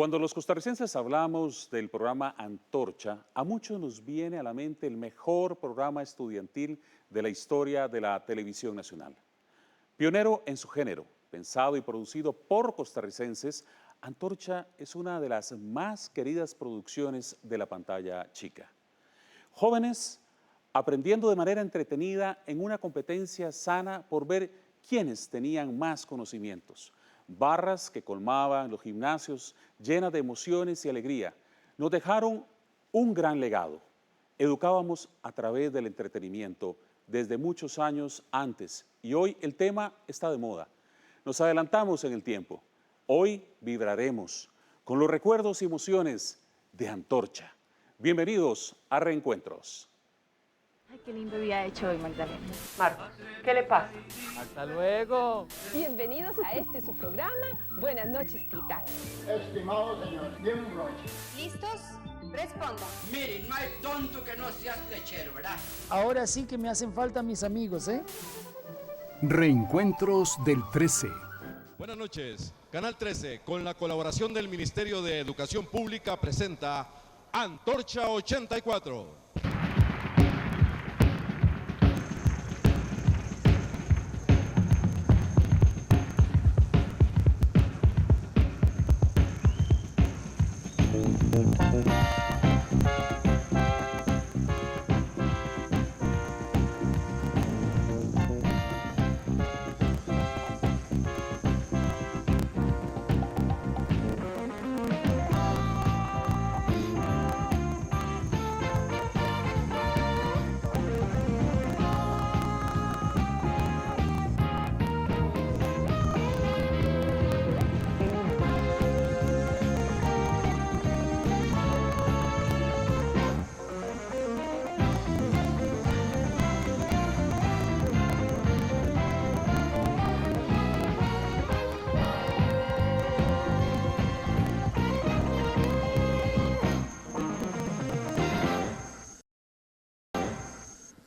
Cuando los costarricenses hablamos del programa Antorcha, a muchos nos viene a la mente el mejor programa estudiantil de la historia de la televisión nacional. Pionero en su género, pensado y producido por costarricenses, Antorcha es una de las más queridas producciones de la pantalla chica. Jóvenes aprendiendo de manera entretenida en una competencia sana por ver quiénes tenían más conocimientos. Barras que colmaban los gimnasios llenas de emociones y alegría. Nos dejaron un gran legado. Educábamos a través del entretenimiento desde muchos años antes y hoy el tema está de moda. Nos adelantamos en el tiempo. Hoy vibraremos con los recuerdos y emociones de Antorcha. Bienvenidos a Reencuentros. Ay, qué lindo día ha hecho hoy, Magdalena. Marcos, ¿qué le pasa? ¡Hasta luego! Bienvenidos a este su programa. Buenas noches, Tita. Estimado señor, bien un broche. ¿Listos? Respondan. Miren, no hay tonto que no seas lechero, ¿verdad? Ahora sí que me hacen falta mis amigos, ¿eh? Reencuentros del 13. Buenas noches. Canal 13, con la colaboración del Ministerio de Educación Pública, presenta Antorcha 84.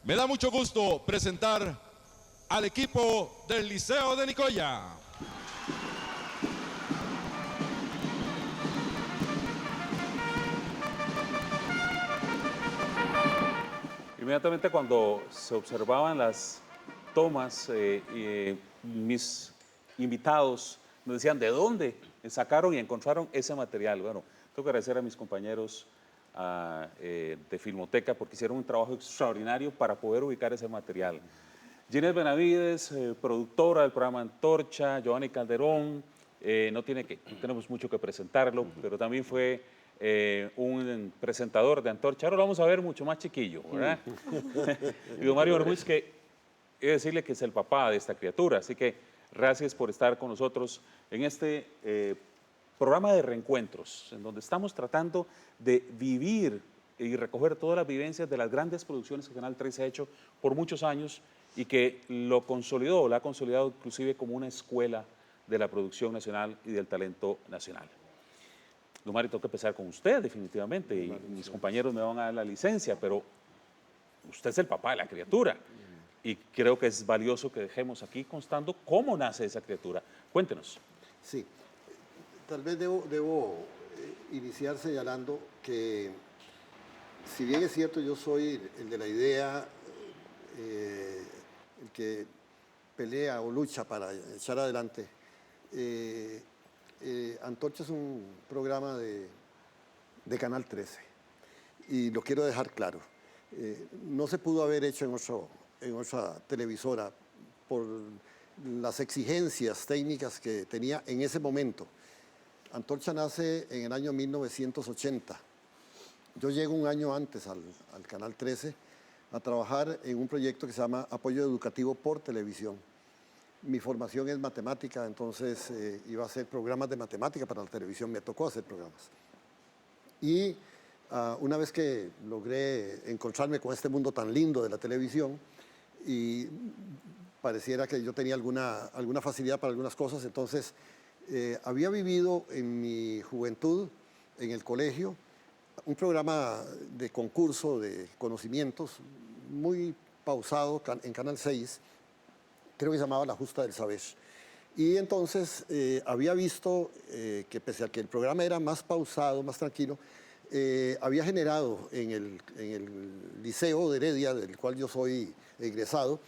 Me da mucho gusto presentar al equipo del Liceo de Nicoya. Inmediatamente cuando se observaban las tomas, mis invitados me decían de dónde sacaron y encontraron ese material. Bueno, tengo que agradecer a mis compañeros de Filmoteca porque hicieron un trabajo extraordinario para poder ubicar ese material. Ginés Benavides, productora del programa Antorcha, Giovanni Calderón, no tenemos mucho que presentarlo, pero también fue un presentador de Antorcha. Ahora lo vamos a ver mucho más chiquillo, ¿verdad? Y don Mario Bermúdez, que he de decirle que es el papá de esta criatura, así que gracias por estar con nosotros en este programa de reencuentros, en donde estamos tratando de vivir y recoger todas las vivencias de las grandes producciones que Canal 13 ha hecho por muchos años y que lo ha consolidado inclusive como una escuela de la producción nacional y del talento nacional. Don Mario, tengo que empezar con usted definitivamente y mis compañeros me van a dar la licencia, pero usted es el papá de la criatura y creo que es valioso que dejemos aquí constando cómo nace esa criatura. Cuéntenos. Sí, tal vez debo iniciar señalando que, si bien es cierto, yo soy el de la idea, el que pelea o lucha para echar adelante, Antorcha es un programa de Canal 13 y lo quiero dejar claro. No se pudo haber hecho en otra televisora por las exigencias técnicas que tenía en ese momento. Antorcha nace en el año 1980. Yo llego un año antes al Canal 13 a trabajar en un proyecto que se llama Apoyo Educativo por Televisión. Mi formación es matemática, entonces iba a hacer programas de matemática para la televisión, me tocó hacer programas. Y una vez que logré encontrarme con este mundo tan lindo de la televisión y pareciera que yo tenía alguna facilidad para algunas cosas, entonces había vivido en mi juventud, en el colegio, un programa de concurso de conocimientos muy pausado en Canal 6, creo que se llamaba La Justa del Saber. Y entonces había visto que pese a que el programa era más pausado, más tranquilo, había generado en el Liceo de Heredia, del cual yo soy egresado,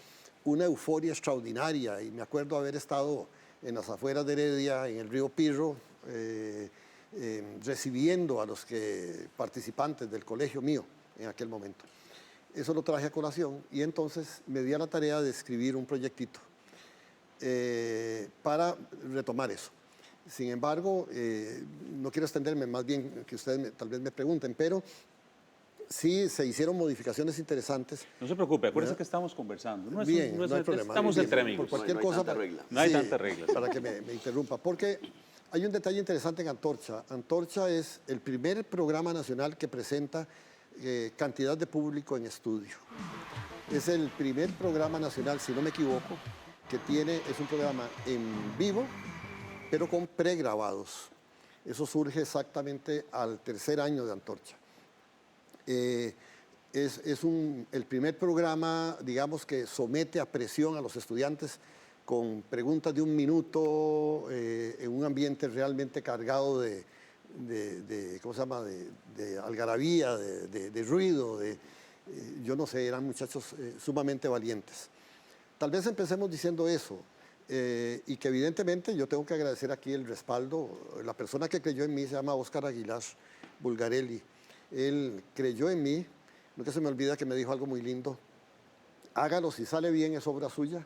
una euforia extraordinaria. Y me acuerdo haber estado en las afueras de Heredia, en el río Pirro, recibiendo a los participantes del colegio mío en aquel momento. Eso lo traje a colación y entonces me di a la tarea de escribir un proyectito para retomar eso. Sin embargo, no quiero extenderme, más bien que ustedes tal vez me pregunten, pero sí se hicieron modificaciones interesantes. No se preocupe, acuérdese que estamos conversando. No Bien, no hay problema. Estamos Bien, entre amigos. por cualquier cosa, No hay sí, tantas reglas. Para que me interrumpa, porque hay un detalle interesante en Antorcha. Antorcha es el primer programa nacional que presenta cantidad de público en estudio. Es el primer programa nacional, si no me equivoco, que es un programa en vivo, pero con pregrabados. Eso surge exactamente al tercer año de Antorcha. Es el primer programa, digamos, que somete a presión a los estudiantes con preguntas de 1 minuto, en un ambiente realmente cargado ¿cómo se llama?, de algarabía, de ruido, yo no sé, eran muchachos sumamente valientes. Tal vez empecemos diciendo eso, y que evidentemente yo tengo que agradecer aquí el respaldo. La persona que creyó en mí se llama Óscar Aguilar Bulgarelli. Él creyó en mí, nunca se me olvida que me dijo algo muy lindo: hágalo, si sale bien es obra suya,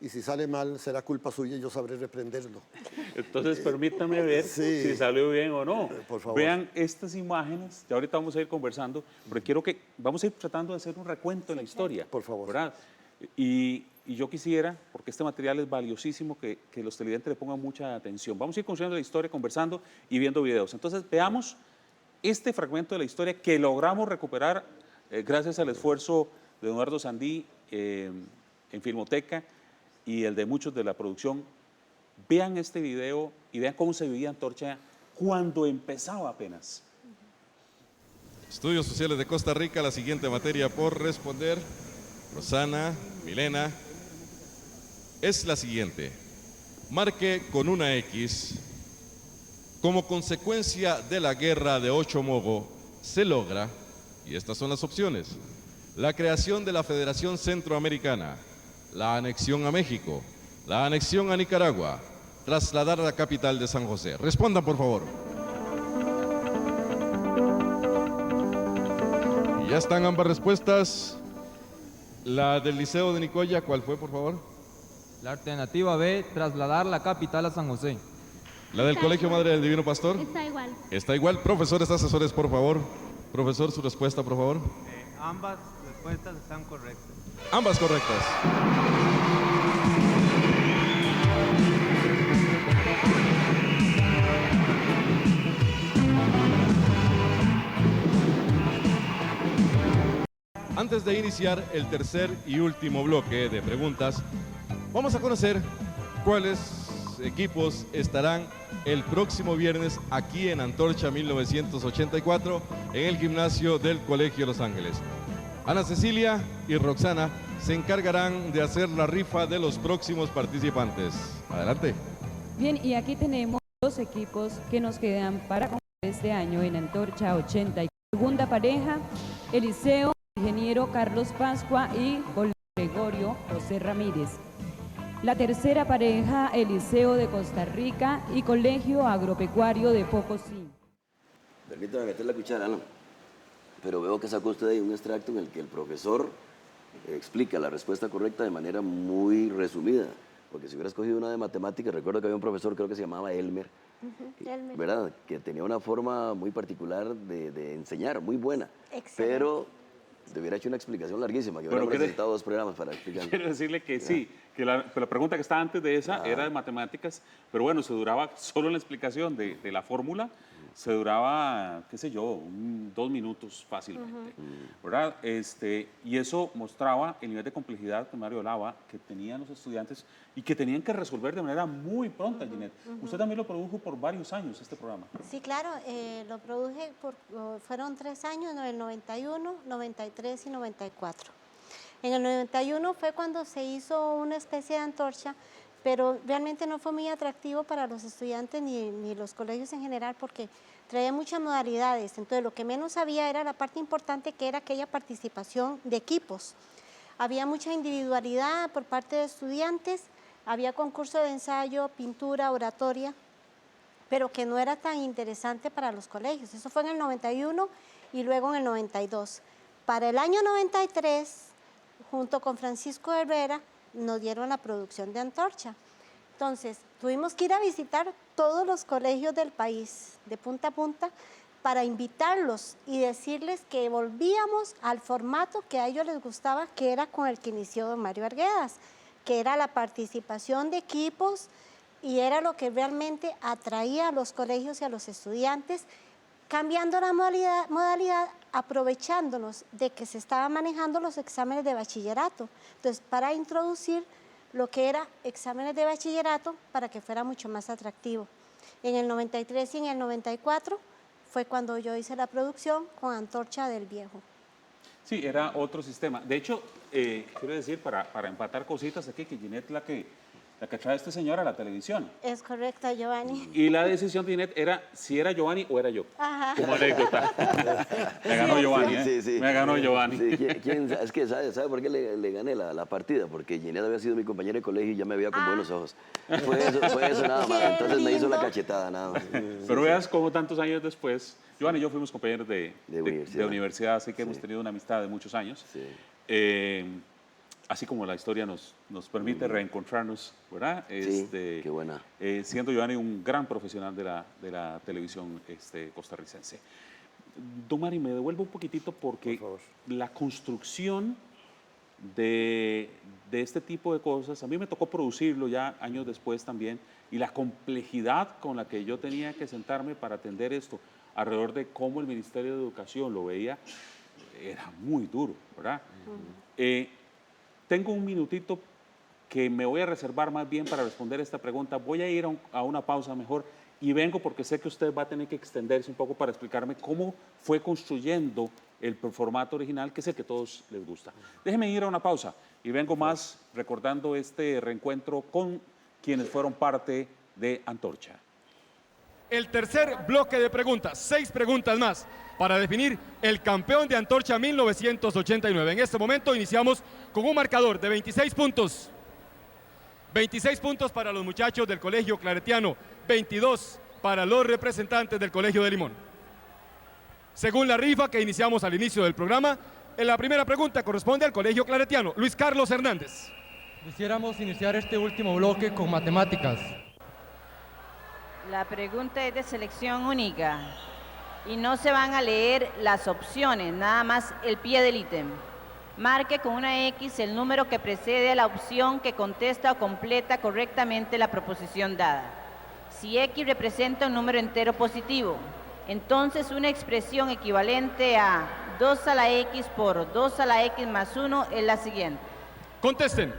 y si sale mal será culpa suya y yo sabré reprenderlo. Entonces permítame ver sí, si salió bien o no. Por favor. Vean estas imágenes, ya ahorita vamos a ir conversando, pero quiero que vamos a ir tratando de hacer un recuento de la historia. Por favor. ¿Verdad? Y yo quisiera, porque este material es valiosísimo, que los televidentes le pongan mucha atención. Vamos a ir construyendo la historia, conversando y viendo videos. Entonces veamos este fragmento de la historia que logramos recuperar gracias al esfuerzo de Eduardo Sandí en Filmoteca y el de muchos de la producción. Vean este video y vean cómo se vivía Antorcha cuando empezaba apenas. Estudios Sociales de Costa Rica, la siguiente materia por responder. Rosana, Milena, es la siguiente. Marque con una X. Como consecuencia de la guerra de Ochomogo, se logra, y estas son las opciones: la creación de la Federación Centroamericana, la anexión a México, la anexión a Nicaragua, trasladar la capital de San José. Respondan, por favor. Y ya están ambas respuestas. La del Liceo de Nicoya, ¿cuál fue, por favor? La alternativa B, trasladar la capital a San José. La del Colegio Madre del Divino Pastor. Está igual. Está igual. Profesores, asesores, por favor. Profesor, su respuesta, por favor. Ambas respuestas están correctas. Ambas correctas. Antes de iniciar el tercer y último bloque de preguntas, vamos a conocer cuáles equipos estarán el próximo viernes aquí en Antorcha 1984 en el gimnasio del Colegio Los Ángeles. Ana Cecilia y Roxana se encargarán de hacer la rifa de los próximos participantes. Adelante. Bien, y aquí tenemos dos equipos que nos quedan para competir este año en Antorcha 84. Segunda pareja, Eliseo Ingeniero Carlos Pascua y Gregorio José Ramírez. La tercera pareja, Eliseo de Costa Rica y Colegio Agropecuario de Pocosí. Permítame meter la cuchara, ¿no? Pero veo que sacó usted ahí un extracto en el que el profesor explica la respuesta correcta de manera muy resumida. Porque si hubiera escogido una de matemáticas, recuerdo que había un profesor, creo que se llamaba Elmer, ¿verdad? Que tenía una forma muy particular de enseñar, muy buena. Excelente. Pero te hubiera hecho una explicación larguísima, que hubiera necesitado 2 programas para explicar. Quiero decirle que sí, que la pregunta que está antes de esa era de matemáticas, pero bueno, se duraba solo en la explicación de la fórmula, se duraba, qué sé yo, 2 minutos fácilmente, ¿verdad? Y eso mostraba el nivel de complejidad que Mario hablaba, que tenían los estudiantes y que tenían que resolver de manera muy pronta, Ginette. Usted también lo produjo por varios años, este programa. Sí, claro, lo produje fueron 3 años, en el 91, 93 y 94. En el 91 fue cuando se hizo una especie de antorcha, pero realmente no fue muy atractivo para los estudiantes ni los colegios en general porque traía muchas modalidades. Entonces lo que menos había era la parte importante que era aquella participación de equipos. Había mucha individualidad por parte de estudiantes, había concurso de ensayo, pintura, oratoria, pero que no era tan interesante para los colegios. Eso fue en el 91 y luego en el 92. Para el año 93, junto con Francisco Herrera, nos dieron la producción de Antorcha. Entonces, tuvimos que ir a visitar todos los colegios del país, de punta a punta, para invitarlos y decirles que volvíamos al formato que a ellos les gustaba, que era con el que inició don Mario Arguedas, que era la participación de equipos y era lo que realmente atraía a los colegios y a los estudiantes, cambiando la modalidad, aprovechándonos de que se estaban manejando los exámenes de bachillerato. Entonces, para introducir lo que era exámenes de bachillerato para que fuera mucho más atractivo. En el 93 y en el 94 fue cuando yo hice la producción con Antorcha del Viejo. Sí, era otro sistema. De hecho, quiero decir, para empatar cositas aquí, que Ginette la que trae a este señor a la televisión. Es correcto, Giovanni. Y la decisión de Ginette era si era Giovanni o era yo. Ajá. Como anécdota. Me ganó Giovanni, ¿eh? Sí. Me ganó Giovanni. Sí, es que ¿sabe por qué le gané la partida? Porque Ginette había sido mi compañera de colegio y ya me veía con buenos ojos. Fue eso nada más. Entonces me hizo la cachetada nada más. Pero veas cómo tantos años después, Giovanni y yo fuimos compañeros de universidad, así que hemos tenido una amistad de muchos años. Sí. Así como la historia nos permite reencontrarnos, ¿verdad? Sí, qué buena. Siendo Giovanni un gran profesional de la televisión costarricense. Don Mari, me devuelvo un poquitito porque la construcción de este tipo de cosas, a mí me tocó producirlo ya años después también, y la complejidad con la que yo tenía que sentarme para atender esto, alrededor de cómo el Ministerio de Educación lo veía, era muy duro, ¿verdad? Tengo un minutito que me voy a reservar más bien para responder esta pregunta. Voy a ir a una pausa mejor y vengo porque sé que usted va a tener que extenderse un poco para explicarme cómo fue construyendo el formato original, que es el que a todos les gusta. Déjeme ir a una pausa y vengo más recordando este reencuentro con quienes fueron parte de Antorcha. El tercer bloque de preguntas, 6 preguntas más para definir el campeón de Antorcha 1989. En este momento iniciamos con un marcador de 26 puntos. 26 puntos para los muchachos del Colegio Claretiano, 22 para los representantes del Colegio de Limón. Según la rifa que iniciamos al inicio del programa, en la primera pregunta corresponde al Colegio Claretiano. Luis Carlos Hernández. Quisiéramos iniciar este último bloque con matemáticas. La pregunta es de selección única y no se van a leer las opciones, nada más el pie del ítem. Marque con una X el número que precede a la opción que contesta o completa correctamente la proposición dada. Si X representa un número entero positivo, entonces una expresión equivalente a 2 a la X por 2 a la X más 1 es la siguiente. Contesten.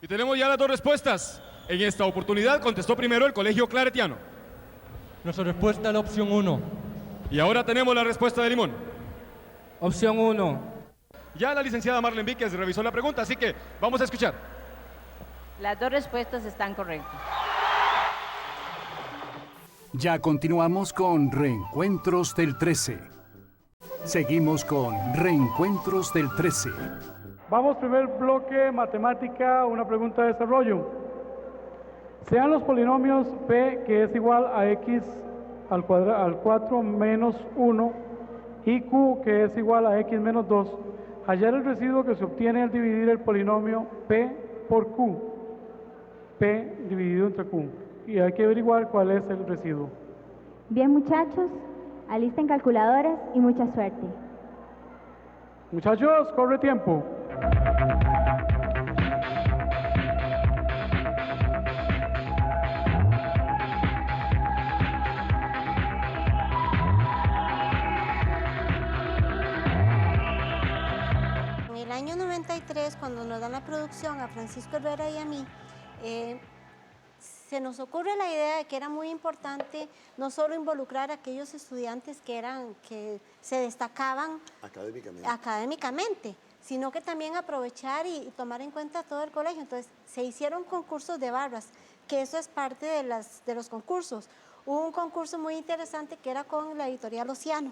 Tenemos ya las 2 respuestas. En esta oportunidad contestó primero el Colegio Claretiano. Nuestra respuesta es la opción 1. Y ahora tenemos la respuesta de Limón. Opción 1. Ya la licenciada Marlene Víquez revisó la pregunta, así que vamos a escuchar. Las 2 respuestas están correctas. Ya continuamos con Reencuentros del 13. Seguimos con Reencuentros del 13. Vamos, primer bloque, matemática, una pregunta de desarrollo. Sean los polinomios P, que es igual a X al 4 menos 1, y Q, que es igual a X menos 2, hallar el residuo que se obtiene al dividir el polinomio P por Q. P dividido entre Q. Y hay que averiguar cuál es el residuo. Bien, muchachos, alisten calculadoras y mucha suerte. Muchachos, corre tiempo. En el año 93, cuando nos dan la producción a Francisco Herrera y a mí, se nos ocurre la idea de que era muy importante no solo involucrar a aquellos estudiantes que se destacaban académicamente, sino que también aprovechar y tomar en cuenta todo el colegio. Entonces, se hicieron concursos de barras, que eso es parte de los concursos. Hubo un concurso muy interesante que era con la editorial Océano.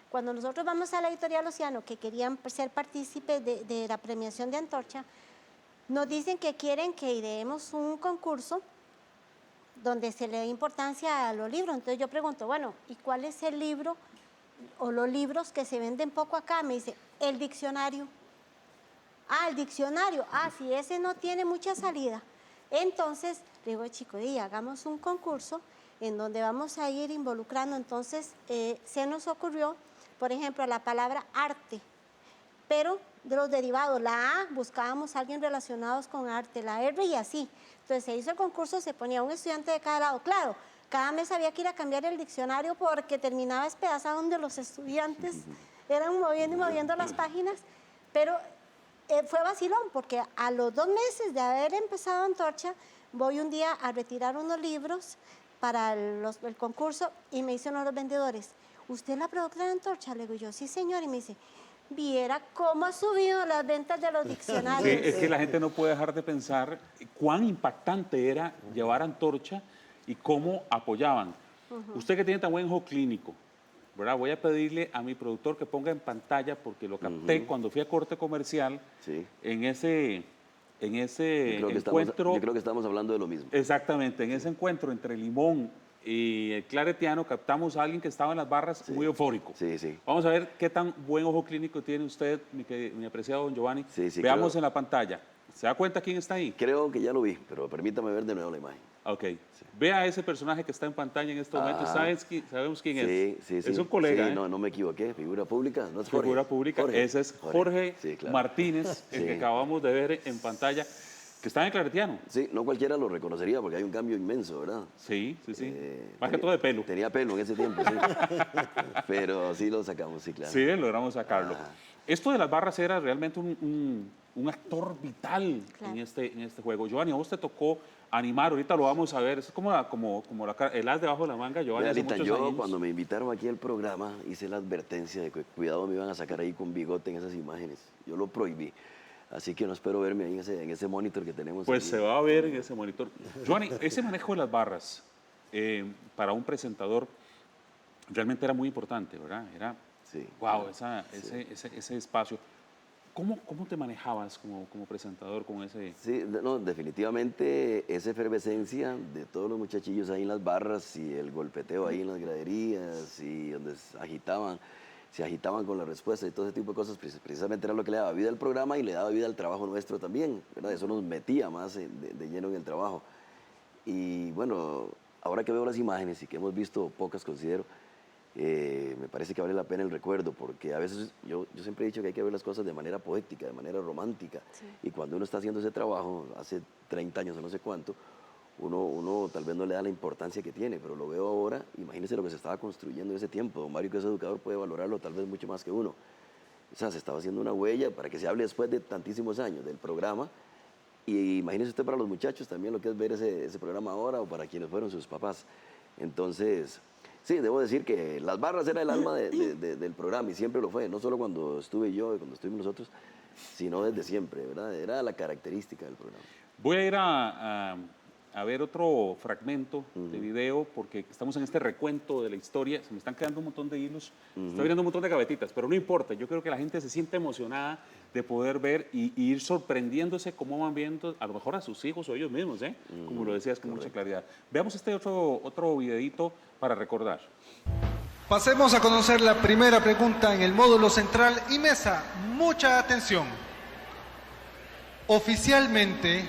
Cuando nosotros vamos a la editorial Océano, que querían ser partícipes de la premiación de Antorcha, nos dicen que quieren que ideemos un concurso donde se le dé importancia a los libros. Entonces yo pregunto, bueno, ¿y cuál es el libro o los libros que se venden poco acá? Me dice, el diccionario. Ah, el diccionario. Ah, sí, ese no tiene mucha salida. Entonces, le digo, chico, hagamos un concurso en donde vamos a ir involucrando. Entonces, se nos ocurrió, por ejemplo, la palabra arte, pero de los derivados. La A, buscábamos a alguien relacionados con arte, la R y así. Entonces se hizo el concurso, se ponía un estudiante de cada lado. Claro, cada mes había que ir a cambiar el diccionario porque terminaba despedazado donde los estudiantes eran moviendo y moviendo las páginas, pero fue vacilón porque a los 2 meses de haber empezado Antorcha, voy un día a retirar unos libros para el concurso y me dice uno de los vendedores, ¿usted es la productora de Antorcha? Le digo yo, sí señor, y me dice, viera cómo ha subido las ventas de los diccionarios. Sí, es que la gente no puede dejar de pensar cuán impactante era llevar Antorcha y cómo apoyaban. Usted que tiene tan buen ojo clínico, ¿verdad? Voy a pedirle a mi productor que ponga en pantalla, porque lo capté cuando fui a corte comercial, en ese encuentro. Yo creo que estamos hablando de lo mismo. Exactamente, en ese encuentro entre Limón y el claretiano captamos a alguien que estaba en las barras muy eufórico. Vamos a ver qué tan buen ojo clínico tiene usted, mi apreciado don Giovanni. Veamos en la pantalla. ¿Se da cuenta quién está ahí? Creo que ya lo vi, pero permítame ver de nuevo la imagen. Ok. Vea a ese personaje que está en pantalla en este momento. ¿Sabemos quién es? Sí. Es un colega. Sí, no me equivoqué. Figura pública. No es Jorge. Figura pública. Ese es Jorge Martínez, el que acabamos de ver en pantalla. Que está en el claretiano. Sí, no cualquiera lo reconocería porque hay un cambio inmenso, ¿verdad? Sí. Más que todo de pelo. Tenía pelo en ese tiempo, sí. Pero sí lo sacamos, sí, claro. Sí, logramos sacarlo. Esto de las barras era realmente un actor vital en este juego. Giovanni, a vos te tocó animar, ahorita lo vamos a ver, es como el as debajo de la manga, Giovanni. Realita, yo cuando me invitaron aquí al programa hice la advertencia de que cuidado me iban a sacar ahí con bigote en esas imágenes. Yo lo prohibí. Así que no espero verme ahí en ese monitor que tenemos. Pues ahí. Se va a ver en ese monitor. Giovanni, ese manejo de las barras para un presentador realmente era muy importante, ¿verdad? Era, wow, ese espacio. ¿Cómo te manejabas como presentador con ese...? Sí, no, definitivamente esa efervescencia de todos los muchachillos ahí en las barras y el golpeteo ahí en las graderías y donde se agitaban con la respuesta y todo ese tipo de cosas, precisamente era lo que le daba vida al programa y le daba vida al trabajo nuestro también, ¿verdad? Eso nos metía más de lleno en el trabajo. Y bueno, ahora que veo las imágenes y que hemos visto pocas, considero, me parece que vale la pena el recuerdo, porque a veces yo siempre he dicho que hay que ver las cosas de manera poética, de manera romántica, y cuando uno está haciendo ese trabajo, hace 30 años o no sé cuánto, uno tal vez no le da la importancia que tiene, pero lo veo ahora, imagínese lo que se estaba construyendo en ese tiempo. Don Mario, que es educador, puede valorarlo tal vez mucho más que uno. O sea, se estaba haciendo una huella para que se hable después de tantísimos años del programa, y imagínese usted para los muchachos también lo que es ver ese programa ahora, o para quienes fueron sus papás. Entonces, sí, debo decir que las barras era el alma del programa, y siempre lo fue, no solo cuando estuve yo y cuando estuvimos nosotros, sino desde siempre, ¿verdad? Era la característica del programa. Voy a ir a ver otro fragmento de video, porque estamos en este recuento de la historia, se me están quedando un montón de hilos, estoy viendo un montón de gavetitas, pero no importa, yo creo que la gente se siente emocionada de poder ver y ir sorprendiéndose cómo van viendo a lo mejor a sus hijos o ellos mismos, como lo decías con mucha claridad. Veamos este otro videito para recordar. Pasemos a conocer la primera pregunta en el módulo central y mesa. Mucha atención. Oficialmente,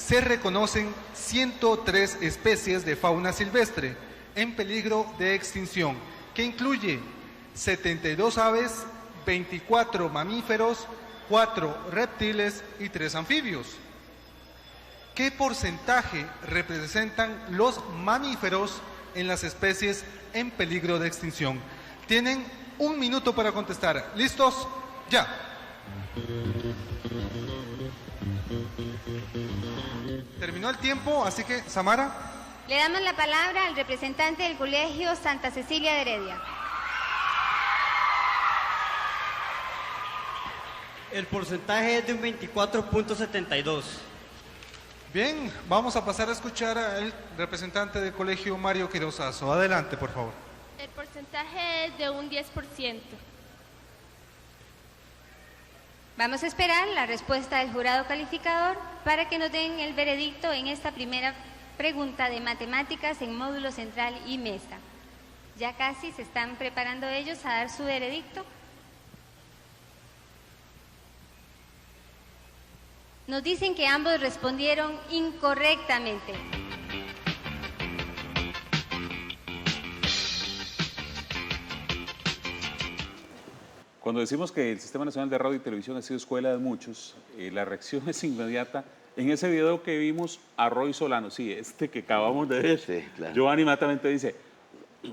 se reconocen 103 especies de fauna silvestre en peligro de extinción, que incluye 72 aves, 24 mamíferos, 4 reptiles y 3 anfibios. ¿Qué porcentaje representan los mamíferos en las especies en peligro de extinción? Tienen 1 minuto para contestar. ¿Listos? Ya. Terminó el tiempo, así que, Samara. Le damos la palabra al representante del Colegio Santa Cecilia de Heredia. El porcentaje es de un 24.72. Bien, vamos a pasar a escuchar al representante del colegio, Mario Quirozazo. Adelante, por favor. El porcentaje es de un 10%. Vamos a esperar la respuesta del jurado calificador para que nos den el veredicto en esta primera pregunta de matemáticas en módulo central y mesa. Ya casi se están preparando ellos a dar su veredicto. Nos dicen que ambos respondieron incorrectamente. Cuando decimos que el Sistema Nacional de Radio y Televisión ha sido escuela de muchos, la reacción es inmediata. En ese video que vimos a Roy Solano, sí, que acabamos de ver, sí, claro. Giovanni inmediatamente dice,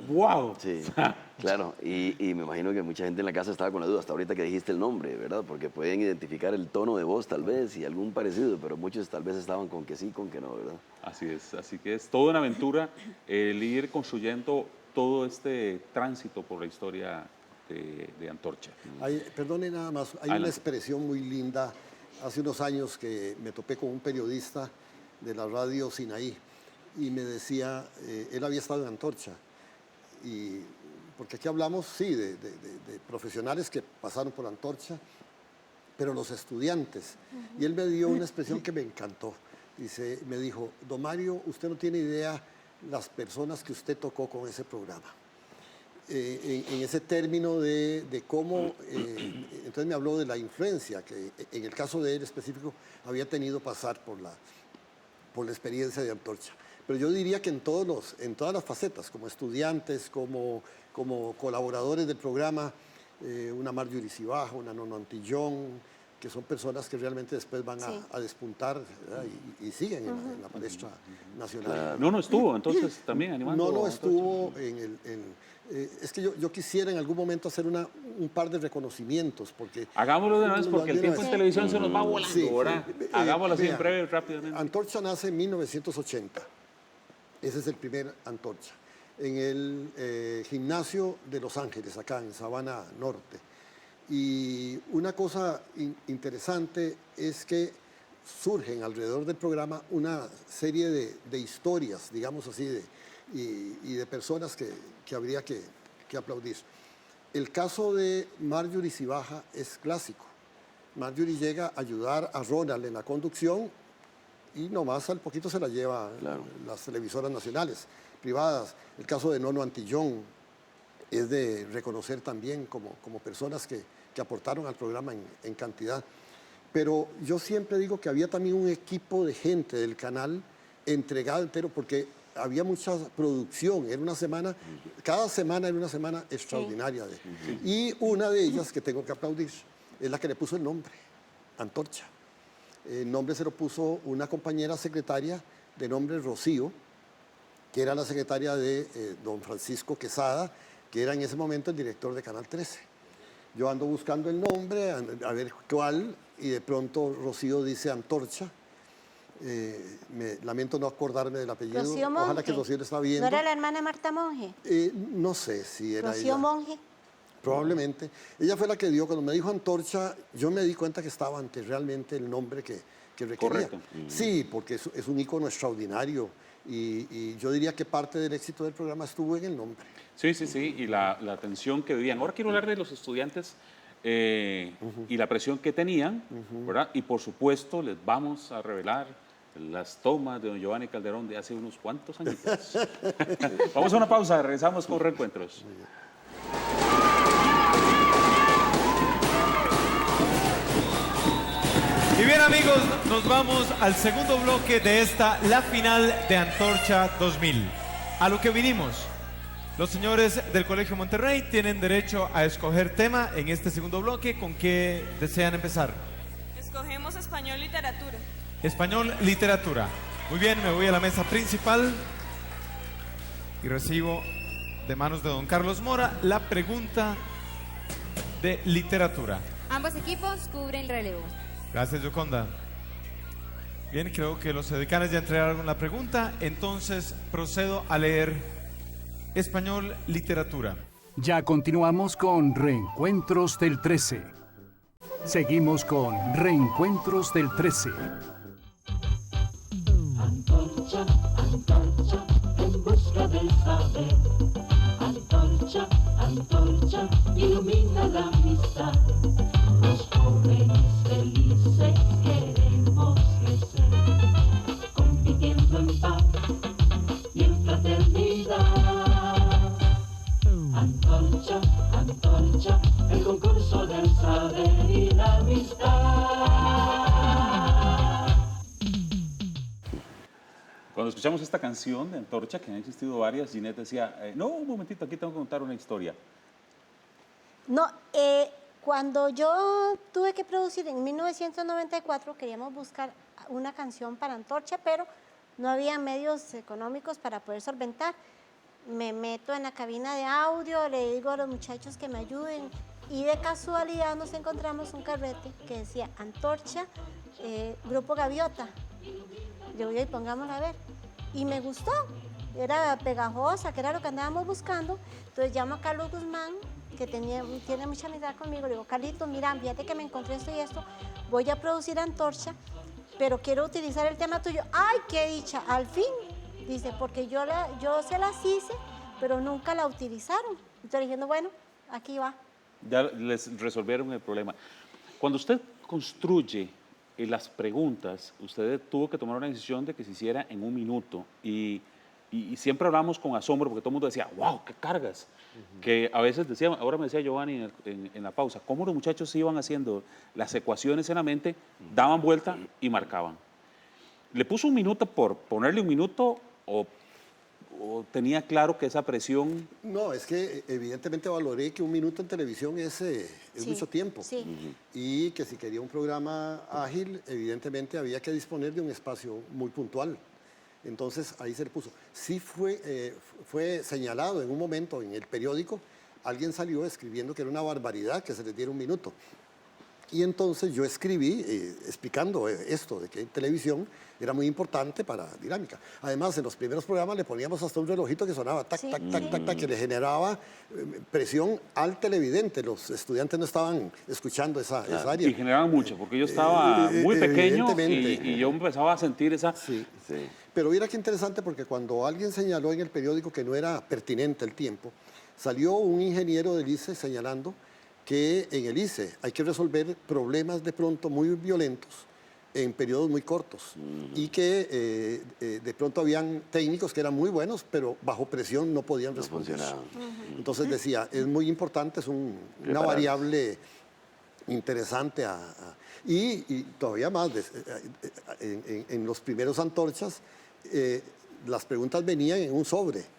¡wow! Sí, claro, y me imagino que mucha gente en la casa estaba con la duda, hasta ahorita que dijiste el nombre, ¿verdad? Porque pueden identificar el tono de voz tal vez y algún parecido, pero muchos tal vez estaban con que sí, con que no, ¿verdad? Así es, así que es toda una aventura el ir construyendo todo este tránsito por la historia de Antorcha. Perdone nada más, hay una expresión muy linda. Hace unos años que me topé con un periodista de la radio Sinaí y me decía, él había estado en Antorcha, y porque aquí hablamos, sí, de profesionales que pasaron por Antorcha, pero los estudiantes. Y él me dio una expresión que me encantó. Me dijo, don Mario, usted no tiene idea las personas que usted tocó con ese programa. En ese término de cómo, entonces me habló de la influencia, que en el caso de él específico había tenido pasar por la experiencia de Antorcha. Pero yo diría que en todas las facetas, como estudiantes, como colaboradores del programa, una Marjorie Cibaja, una Nono Antillón, que son personas que realmente después van a despuntar, ¿verdad? Y siguen en la palestra nacional. No estuvo, entonces también animando. No estuvo es que yo quisiera en algún momento hacer un par de reconocimientos, porque... Hagámoslo de una vez porque el tiempo en televisión se nos va volando, sí, ¿verdad? Hagámoslo así en breve, rápidamente. Antorcha nace en 1980. Ese es el primer Antorcha. En el gimnasio de Los Ángeles, acá en Sabana Norte. Y una cosa interesante es que surgen alrededor del programa una serie de historias, digamos así, y de personas que habría que aplaudir. El caso de Marjorie Cibaja es clásico. Marjorie llega a ayudar a Ronald en la conducción y nomás al poquito se la lleva las televisoras nacionales, privadas. El caso de Nono Antillón es de reconocer también como personas que aportaron al programa en cantidad. Pero yo siempre digo que había también un equipo de gente del canal entregado entero, porque había mucha producción, era una semana, cada semana era una semana extraordinaria. Y una de ellas que tengo que aplaudir es la que le puso el nombre, Antorcha. El nombre se lo puso una compañera secretaria de nombre Rocío, que era la secretaria de don Francisco Quesada, que era en ese momento el director de Canal 13. Yo ando buscando el nombre, a ver cuál, y de pronto Rocío dice Antorcha. Lamento no acordarme del apellido. Rocío Monge. Ojalá que Rocío lo está viendo. ¿No era la hermana Marta Monge? No sé si era Rocío ella. Monge. Probablemente. Ella fue la que dio, cuando me dijo Antorcha, yo me di cuenta que estaba ante realmente el nombre que requería. Correcto. Sí, porque es un ícono extraordinario. Y yo diría que parte del éxito del programa estuvo en el nombre. Sí, y la atención que vivían. Ahora quiero hablar de los estudiantes y la presión que tenían, ¿verdad? Y por supuesto les vamos a revelar las tomas de don Giovanni Calderón de hace unos cuantos años. Vamos a una pausa, regresamos con Reencuentros. Y bien amigos, nos vamos al segundo bloque de esta, la final de Antorcha 2000. A lo que vinimos. Los señores del Colegio Monterrey tienen derecho a escoger tema en este segundo bloque. ¿Con qué desean empezar? Escogemos español literatura. Español, literatura. Muy bien, me voy a la mesa principal y recibo de manos de don Carlos Mora la pregunta de literatura. Ambos equipos cubren relevo. Gracias, Yoconda. Bien, creo que los edecanes ya entregaron la pregunta, entonces procedo a leer español, literatura. Ya continuamos con Reencuentros del 13. Seguimos con Reencuentros del 13. Antorcha, antorcha, en busca del saber. Antorcha, antorcha, ilumina la amistad. Los jóvenes felices queremos crecer, compitiendo en paz y en fraternidad. Antorcha, antorcha, el concurso del saber y la amistad. Cuando escuchamos esta canción de Antorcha, que han existido varias, Ginette decía, no, un momentito, aquí tengo que contar una historia. No, cuando yo tuve que producir en 1994, queríamos buscar una canción para Antorcha, pero no había medios económicos para poder solventar. Me meto en la cabina de audio, le digo a los muchachos que me ayuden y de casualidad nos encontramos un carrete que decía Antorcha, Grupo Gaviota. Yo digo, y pongámosla a ver. Y me gustó, era pegajosa, que era lo que andábamos buscando. Entonces llamo a Carlos Guzmán, que tiene mucha amistad conmigo. Le digo, Carlitos, mira, fíjate que me encontré esto y esto. Voy a producir Antorcha, pero quiero utilizar el tema tuyo. ¡Ay, qué dicha! Al fin, dice, porque yo se las hice, pero nunca la utilizaron. Entonces diciendo, bueno, aquí va. Ya les resolvieron el problema. Cuando usted construye las preguntas, usted tuvo que tomar una decisión de que se hiciera en un minuto y siempre hablamos con asombro porque todo el mundo decía, wow, qué cargas, que a veces decía, ahora me decía Giovanni en la pausa, cómo los muchachos iban haciendo las ecuaciones en la mente, daban vuelta y marcaban. ¿Le puso un minuto por ponerle un minuto o tenía claro que esa presión? No, es que evidentemente valoré que un minuto en televisión es Sí, mucho tiempo. sí. Y que si quería un programa ágil, evidentemente había que disponer de un espacio muy puntual. Entonces ahí se le puso. Sí fue señalado en un momento en el periódico, alguien salió escribiendo que era una barbaridad que se les diera un minuto. Y entonces yo escribí explicando esto, de que en televisión era muy importante para dinámica. Además, en los primeros programas le poníamos hasta un relojito que sonaba, tac, tac, tac, tac, tac, que le generaba presión al televidente. Los estudiantes no estaban escuchando esa área. Y generaban mucho, porque yo estaba muy pequeño y yo empezaba a sentir esa... Sí. Pero mira qué interesante, porque cuando alguien señaló en el periódico que no era pertinente el tiempo, salió un ingeniero del ICE señalando que en el ICE hay que resolver problemas de pronto muy violentos en periodos muy cortos y que de pronto habían técnicos que eran muy buenos, pero bajo presión no podían responder. Entonces decía, es muy importante, es una variable interesante y todavía más, en los primeros Antorchas, las preguntas venían en un sobre.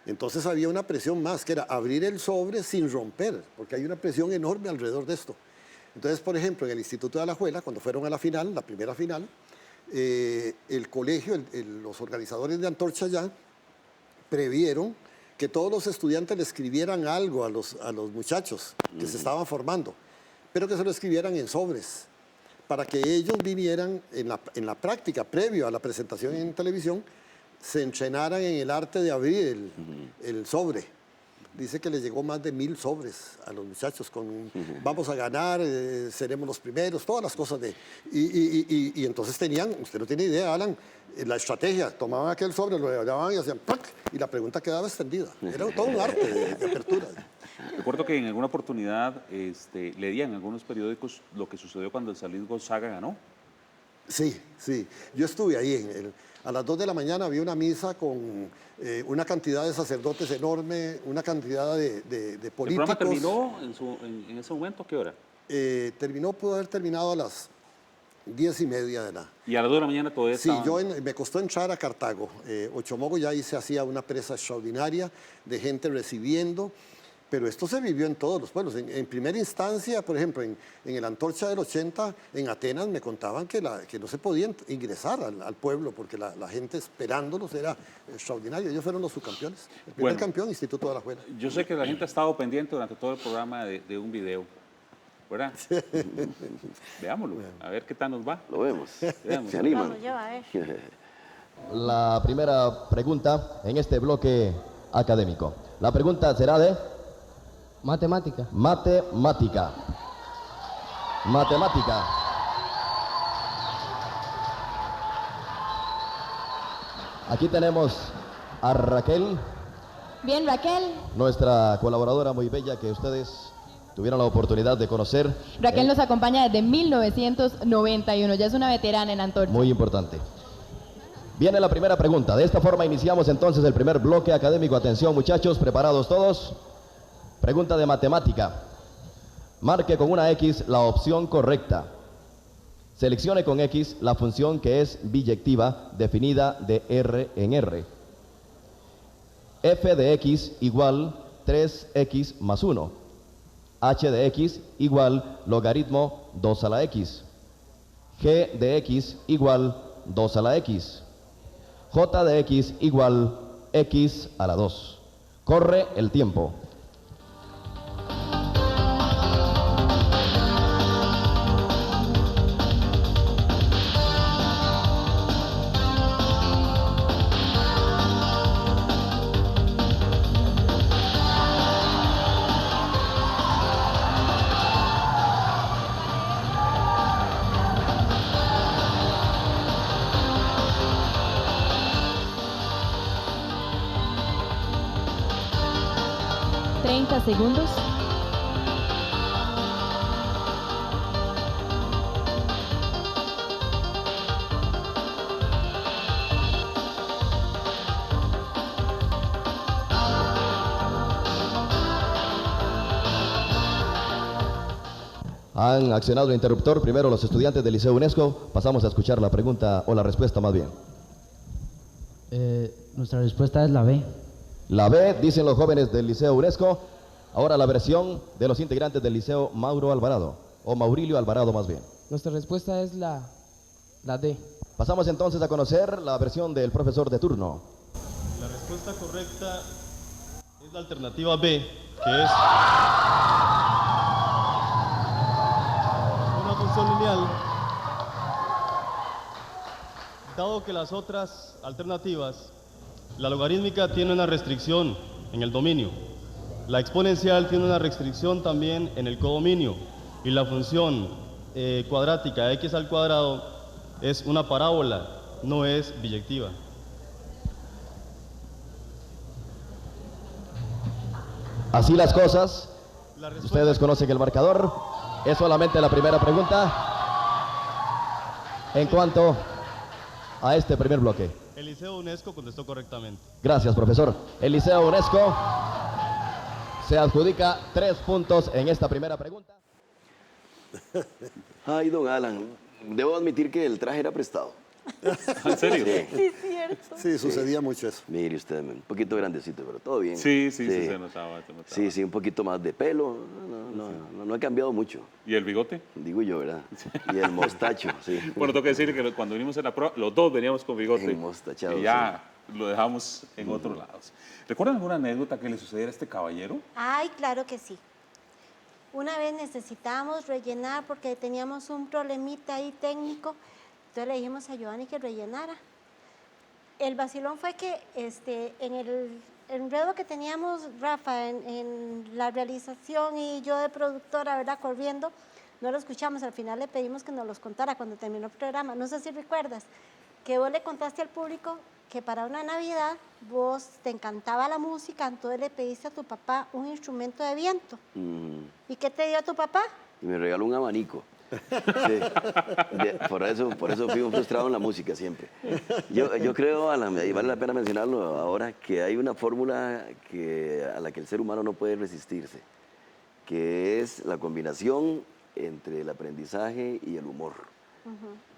Entonces había una presión más, que era abrir el sobre sin romper, porque hay una presión enorme alrededor de esto. Entonces, por ejemplo, en el Instituto de Alajuela, cuando fueron a la final, la primera final, el colegio, los organizadores de Antorcha ya previeron que todos los estudiantes le escribieran algo a los muchachos que se estaban formando, pero que se lo escribieran en sobres, para que ellos vinieran en la práctica, previo a la presentación en televisión, se entrenaran en el arte de abrir el sobre. Dice que les llegó más de 1000 sobres a los muchachos con vamos a ganar, seremos los primeros, todas las cosas y entonces tenían, usted no tiene idea, Alan, la estrategia, tomaban aquel sobre, lo llevaban y hacían ¡pac! Y la pregunta quedaba extendida. Era todo un arte de apertura. Recuerdo que en alguna oportunidad leían en algunos periódicos lo que sucedió cuando el San Luis Gonzaga ganó. Sí. Yo estuve ahí. A las 2 de la mañana había una misa con una cantidad de sacerdotes enorme, una cantidad de políticos. ¿El programa terminó en ese momento? ¿A qué hora? Pudo haber terminado a las 10:30 de la... Y a las 2 de la mañana todavía Sí, estaban... me costó entrar a Cartago. Ochomogo ya ahí se hacía una presa extraordinaria de gente recibiendo, pero esto se vivió en todos los pueblos. En primera instancia, por ejemplo, en el Antorcha del 80, en Atenas me contaban que no se podía ingresar al pueblo porque la gente esperándolos era extraordinario. Ellos fueron los subcampeones. El primer campeón, Instituto de Alajuela. Yo sé que la gente ha estado pendiente durante todo el programa de un video, ¿verdad? Veámoslo, a ver qué tal nos va. Lo vemos. Veamos. Se animan. Vamos yo, a ver. La primera pregunta en este bloque académico. La pregunta será de... Matemática. Matemática. Matemática. Aquí tenemos a Raquel, Bien, Raquel. nuestra colaboradora muy bella que ustedes tuvieron la oportunidad de conocer. Raquel nos acompaña desde 1991, ya es una veterana en Antorcha. Muy importante. Viene la primera pregunta. De esta forma iniciamos entonces el primer bloque académico. Atención, muchachos, ¿preparados todos? Pregunta de matemática. Marque con una X la opción correcta. Seleccione con X la función que es biyectiva definida de R en R. F de X igual 3X más 1. H de X igual logaritmo 2 a la X. G de X igual 2 a la X. J de X igual X a la 2. Corre el tiempo. Segundos. Han accionado el interruptor. Primero los estudiantes del Liceo UNESCO. Pasamos a escuchar la pregunta o la respuesta más bien. Nuestra respuesta es la B. La B, dicen los jóvenes del Liceo UNESCO. Ahora la versión de los integrantes del Liceo Mauro Alvarado, o Maurilio Alvarado más bien. Nuestra respuesta es la D. Pasamos entonces a conocer la versión del profesor de turno. La respuesta correcta es la alternativa B, que es una función lineal. Dado que las otras alternativas, la logarítmica tiene una restricción en el dominio, la exponencial tiene una restricción también en el codominio y la función cuadrática x al cuadrado es una parábola, no es biyectiva. Así las cosas. Ustedes conocen el marcador. Es solamente la primera pregunta en cuanto a este primer bloque. El Liceo UNESCO contestó correctamente. Gracias, profesor. El Liceo UNESCO se adjudica 3 puntos en esta primera pregunta. Ay, don Alan, debo admitir que el traje era prestado. ¿En serio? Sí, cierto. Sí, sucedía mucho eso. Mire usted, un poquito grandecito, pero todo bien. Sí, se notaba. Sí, un poquito más de pelo. No ha cambiado mucho. ¿Y el bigote? Digo yo, ¿verdad? Y el mostacho, sí. Bueno, tengo que decir que cuando vinimos en la prueba, los dos veníamos con bigote. Mostachado, y ya lo dejamos en otros lados. ¿Recuerdan alguna anécdota que le sucediera a este caballero? Ay, claro que sí. Una vez necesitábamos rellenar porque teníamos un problemita ahí técnico, entonces le dijimos a Giovanni que rellenara. El vacilón fue que en el enredo que teníamos, Rafa, en la realización y yo de productora, ¿verdad?, corriendo, no lo escuchamos. Al final le pedimos que nos los contara cuando terminó el programa. No sé si recuerdas que vos le contaste al público que para una Navidad vos te encantaba la música, entonces le pediste a tu papá un instrumento de viento. ¿Y qué te dio tu papá? Y me regaló un abanico. Sí. Por eso fui un frustrado en la música siempre. Yo creo, y vale la pena mencionarlo ahora, que hay una fórmula a la que el ser humano no puede resistirse, que es la combinación entre el aprendizaje y el humor.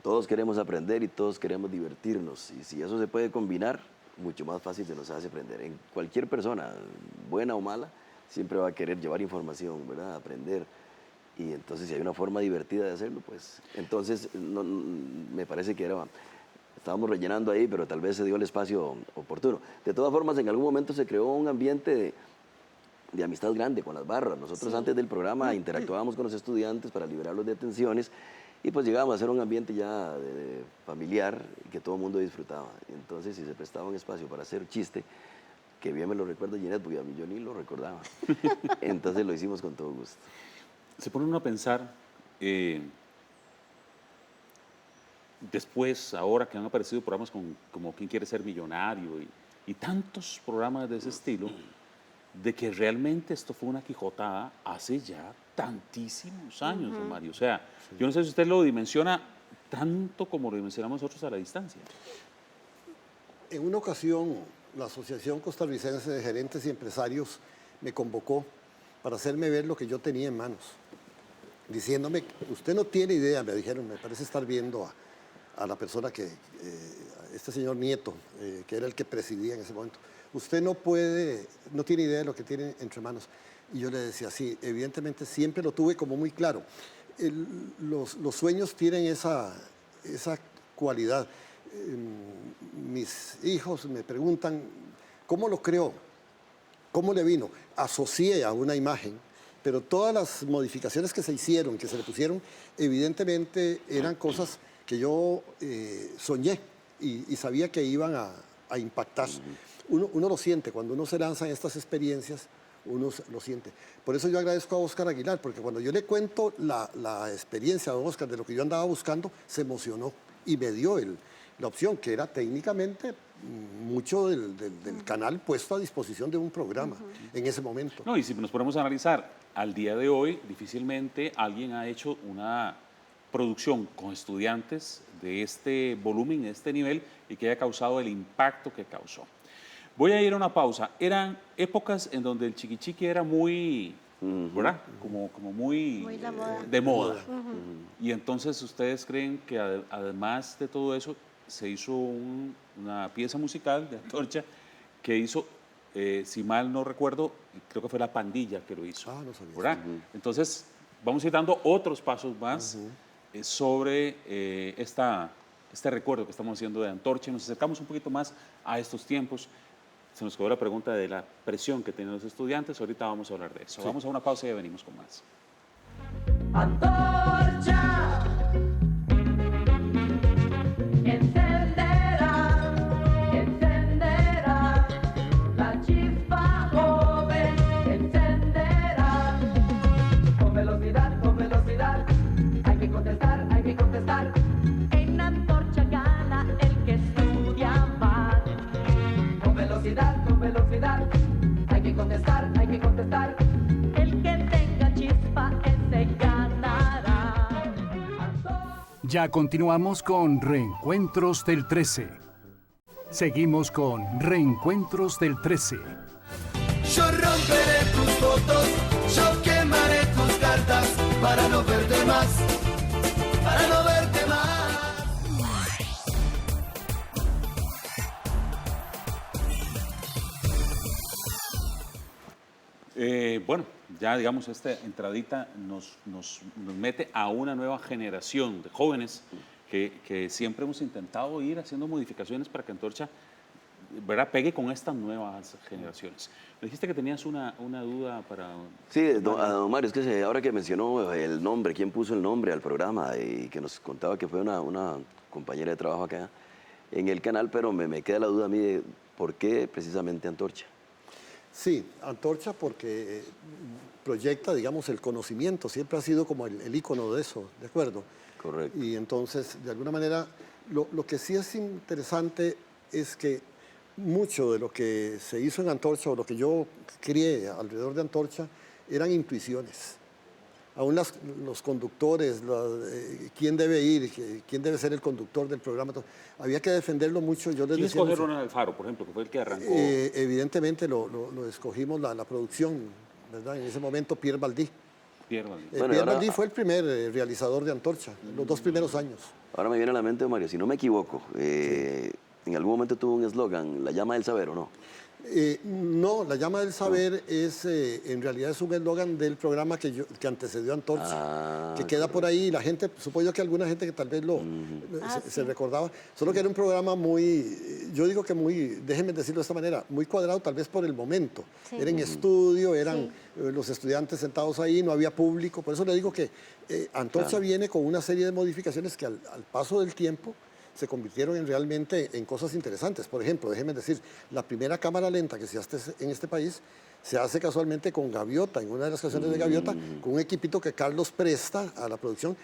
Todos queremos aprender y todos queremos divertirnos. Y si eso se puede combinar, mucho más fácil se nos hace aprender. En cualquier persona, buena o mala, siempre va a querer llevar información, ¿verdad? Aprender. Y entonces si hay una forma divertida de hacerlo, pues entonces me parece que estábamos rellenando ahí, pero tal vez se dio el espacio oportuno. De todas formas, en algún momento se creó un ambiente de amistad grande con las barras. Nosotros antes del programa interactuábamos con los estudiantes para liberarlos de tensiones y pues llegábamos a hacer un ambiente ya familiar que todo el mundo disfrutaba. Entonces, si se prestaba un espacio para hacer chiste, que bien me lo recuerda Ginette, porque a mí yo ni lo recordaba. Entonces lo hicimos con todo gusto. Se pone uno a pensar, después, ahora que han aparecido programas como ¿Quién quiere ser millonario? Y tantos programas de ese estilo, de que realmente esto fue una quijotada hace ya tantísimos años, don Mario. O sea, yo no sé si usted lo dimensiona tanto como lo dimensionamos nosotros a la distancia. En una ocasión, la Asociación Costarricense de Gerentes y Empresarios me convocó para hacerme ver lo que yo tenía en manos, diciéndome, usted no tiene idea, me dijeron, me parece estar viendo a la persona este señor Nieto, que era el que presidía en ese momento, usted no tiene idea de lo que tiene entre manos. Y yo le decía, sí, evidentemente siempre lo tuve como muy claro. Los sueños tienen esa cualidad. Mis hijos me preguntan, ¿cómo lo creó? ¿Cómo le vino? Asocié a una imagen, pero todas las modificaciones que se hicieron, que se le pusieron, evidentemente eran cosas que yo soñé y sabía que iban a impactar. Uno lo siente, cuando uno se lanza en estas experiencias, uno lo siente. Por eso yo agradezco a Óscar Aguilar, porque cuando yo le cuento la experiencia a Óscar de lo que yo andaba buscando, se emocionó y me dio la opción, que era técnicamente mucho del canal puesto a disposición de un programa en ese momento. No, y si nos ponemos a analizar, al día de hoy difícilmente alguien ha hecho una producción con estudiantes de este volumen, de este nivel, y que haya causado el impacto que causó. Voy a ir a una pausa. Eran épocas en donde el chiquichiqui era muy, ¿verdad? Como muy la moda. de moda. Y entonces ustedes creen que además de todo eso, se hizo una pieza musical de Antorcha que hizo, si mal no recuerdo, creo que fue La Pandilla que lo hizo. No sabía. ¿Verdad? Entonces, vamos a ir dando otros pasos más sobre este recuerdo que estamos haciendo de Antorcha. Nos acercamos un poquito más a estos tiempos. Se nos quedó la pregunta de la presión que tienen los estudiantes. Ahorita vamos a hablar de eso. Sí. Vamos a una pausa y ya venimos con más. Antorcha encenderá la chispa joven, encenderá con velocidad, hay que contestar. En Antorcha gana el que estudia más. Con velocidad, hay que contestar. El que tenga chispa, ese ganará. Ya continuamos con Reencuentros del 13. Seguimos con Reencuentros del 13. Yo romperé tus fotos, yo quemaré tus cartas para no verte más, para no verte más. Bueno, ya digamos, esta entradita nos mete a una nueva generación de jóvenes que siempre hemos intentado ir haciendo modificaciones para que Antorcha, ¿verdad?, pegue con estas nuevas generaciones. Me dijiste que tenías una duda para... Sí, a don Mario, es que ahora que mencionó el nombre, quién puso el nombre al programa y que nos contaba que fue una compañera de trabajo acá en el canal, pero me queda la duda a mí de por qué precisamente Antorcha. Sí, Antorcha porque proyecta, digamos, el conocimiento, siempre ha sido como el ícono de eso, ¿de acuerdo? Correcto. Y entonces, de alguna manera, lo que sí es interesante es que mucho de lo que se hizo en Antorcha, o lo que yo crié alrededor de Antorcha, eran intuiciones. Aún los conductores, quién debe ir, quién debe ser el conductor del programa, había que defenderlo mucho. Yo les ¿Quién decía, escogió Ronald Alfaro, por ejemplo, que fue el que arrancó? Evidentemente lo escogimos la producción, ¿verdad? En ese momento Pierre Baldí. Pierre Baldí. Pierre Baldí fue el primer realizador de Antorcha, los 2 primeros años. Ahora me viene a la mente, Mario, si no me equivoco, en algún momento tuvo un eslogan, la llama del saber, ¿o no? No, la llama del saber es, en realidad es un eslogan del programa que antecedió a Antorcha, que queda por ahí. La gente, supongo yo que alguna gente que tal vez se recordaba, solo que era un programa muy, yo digo que muy, déjenme decirlo de esta manera, muy cuadrado tal vez por el momento. Sí. Era en estudio, eran los estudiantes sentados ahí, no había público. Por eso le digo que Antorcha viene con una serie de modificaciones que al paso del tiempo se convirtieron realmente en cosas interesantes. Por ejemplo, déjenme decir, la primera cámara lenta que se hace en este país se hace casualmente con Gaviota, en una de las canciones de Gaviota, con un equipito que Carlos presta a la producción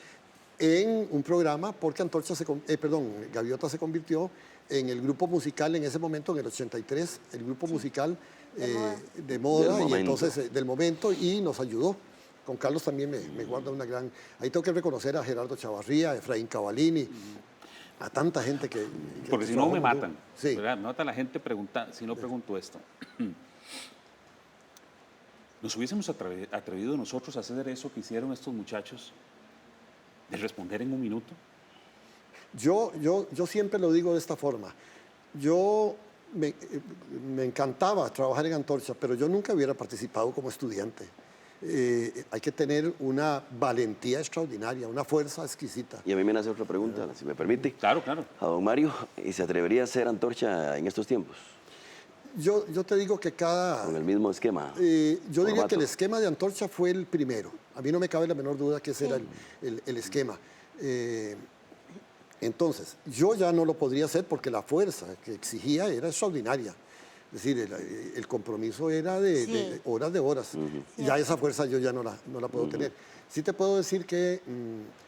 en un programa, porque Gaviota se convirtió en el grupo musical en ese momento, en el 83, el grupo musical de moda y entonces del momento, y nos ayudó. Con Carlos también me guarda una gran... Ahí tengo que reconocer a Gerardo Chavarría, a Efraín Cavalini, a tanta gente que porque si no me matan. Sí. ¿Verdad? Me mata la gente si no pregunto esto. ¿Nos hubiésemos atrevido nosotros a hacer eso que hicieron estos muchachos? ¿De responder en un minuto? Yo siempre lo digo de esta forma. Me encantaba trabajar en Antorcha, pero yo nunca hubiera participado como estudiante. Hay que tener una valentía extraordinaria, una fuerza exquisita. Y a mí me nace otra pregunta, si me permite. Claro, claro. A don Mario, ¿y se atrevería a hacer Antorcha en estos tiempos? Yo te digo que con el mismo esquema. Yo diría que el esquema de Antorcha fue el primero. A mí no me cabe la menor duda que ese era el esquema. Entonces, yo ya no lo podría hacer porque la fuerza que exigía era extraordinaria. Es decir, el compromiso era de horas. Ya esa fuerza yo ya no la puedo tener. Sí te puedo decir que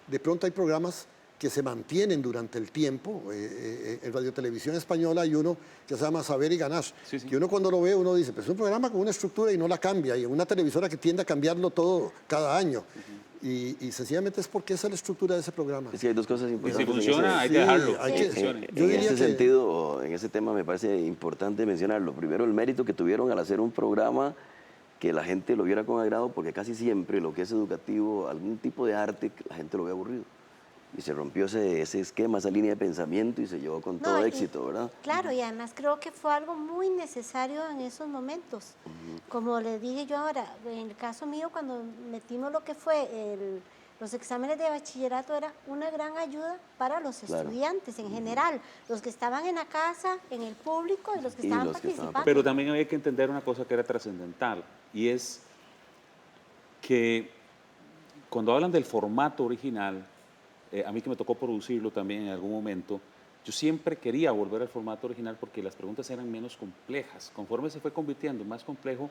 de pronto hay programas que se mantienen durante el tiempo. En Radio Televisión Española hay uno que se llama Saber y Ganar, que uno cuando lo ve, uno dice, pues es un programa con una estructura y no la cambia, y una televisora que tiende a cambiarlo todo cada año. Y sencillamente es porque esa es la estructura de ese programa. Es que hay dos cosas importantes. Y si funciona, hay que dejarlo. En ese sentido, en ese tema me parece importante mencionarlo. Primero, el mérito que tuvieron al hacer un programa que la gente lo viera con agrado, porque casi siempre lo que es educativo, algún tipo de arte, la gente lo ve aburrido. Y se rompió ese esquema, esa línea de pensamiento y se llevó con todo éxito, ¿verdad? Claro, y además creo que fue algo muy necesario en esos momentos. Como les dije yo ahora, en el caso mío, cuando metimos lo que fue los exámenes de bachillerato, era una gran ayuda para los estudiantes en general, los que estaban en la casa, en el público y los que estaban participando. Pero también había que entender una cosa que era trascendental, y es que cuando hablan del formato original, a mí que me tocó producirlo también en algún momento, yo siempre quería volver al formato original porque las preguntas eran menos complejas. Conforme se fue convirtiendo en más complejo,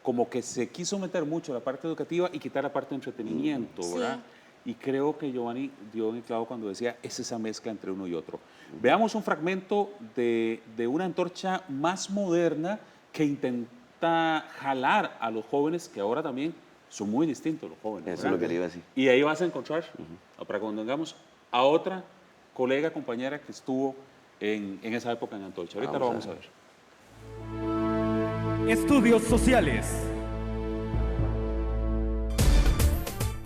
como que se quiso meter mucho la parte educativa y quitar la parte de entretenimiento, ¿verdad? Y creo que Giovanni dio en el clavo cuando decía, es esa mezcla entre uno y otro. Veamos un fragmento de una Antorcha más moderna que intenta jalar a los jóvenes, que ahora también son muy distintos los jóvenes. Eso es lo que le iba a decir. Y ahí vas a encontrar, para cuando vengamos, a otra colega, compañera que estuvo en esa época en Antorcha. Ahorita lo vamos a ver. Estudios sociales.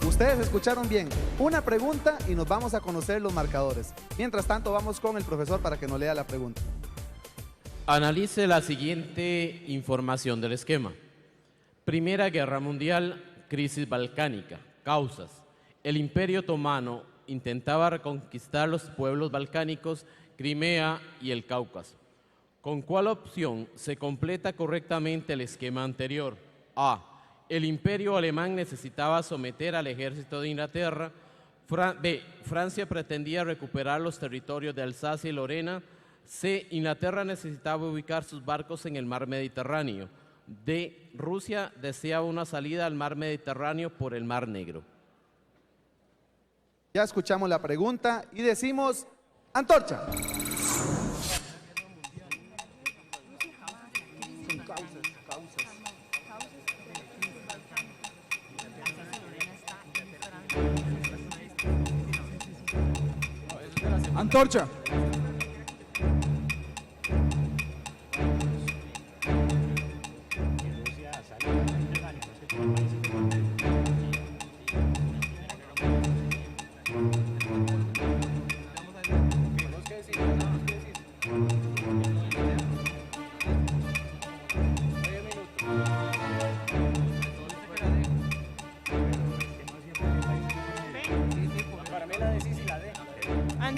Ustedes escucharon bien. Una pregunta y nos vamos a conocer los marcadores. Mientras tanto, vamos con el profesor para que nos lea la pregunta. Analice la siguiente información del esquema. Primera Guerra Mundial, crisis balcánica. Causas. El Imperio Otomano intentaba reconquistar los pueblos balcánicos, Crimea y el Cáucaso. ¿Con cuál opción se completa correctamente el esquema anterior? A. El Imperio Alemán necesitaba someter al ejército de Inglaterra. B. Francia pretendía recuperar los territorios de Alsacia y Lorena. C. Inglaterra necesitaba ubicar sus barcos en el mar Mediterráneo. D. Rusia deseaba una salida al mar Mediterráneo por el Mar Negro. Ya escuchamos la pregunta y decimos Antorcha. Antorcha.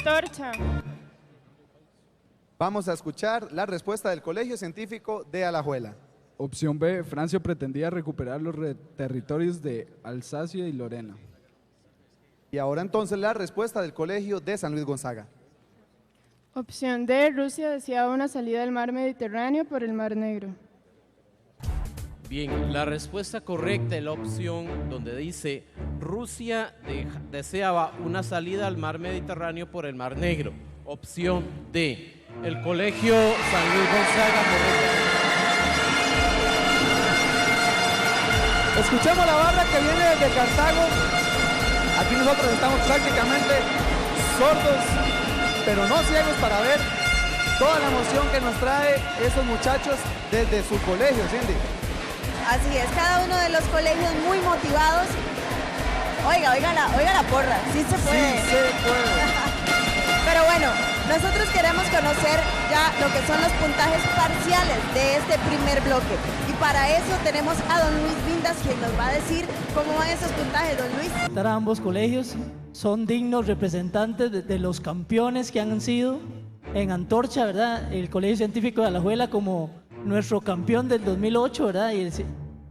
Antorcha. Vamos a escuchar la respuesta del Colegio Científico de Alajuela. Opción B, Francia pretendía recuperar los territorios de Alsacia y Lorena. Y ahora entonces la respuesta del Colegio de San Luis Gonzaga. Opción D, Rusia deseaba una salida del mar Mediterráneo por el Mar Negro. Bien, la respuesta correcta es la opción donde dice Rusia deseaba una salida al mar Mediterráneo por el Mar Negro. Opción D. El Colegio San Luis Gonzaga. Escuchemos la barra que viene desde Cartago. Aquí nosotros estamos prácticamente sordos, pero no ciegos para ver toda la emoción que nos trae esos muchachos desde su colegio, Cindy. Así es, cada uno de los colegios muy motivados. Oiga la porra, sí se puede. Sí se puede. Pero bueno, nosotros queremos conocer ya lo que son los puntajes parciales de este primer bloque. Y para eso tenemos a don Luis Vindas, quien nos va a decir cómo van esos puntajes, don Luis. Para ambos colegios son dignos representantes de los campeones que han sido en Antorcha, ¿verdad? El Colegio Científico de Alajuela como nuestro campeón del 2008, ¿verdad?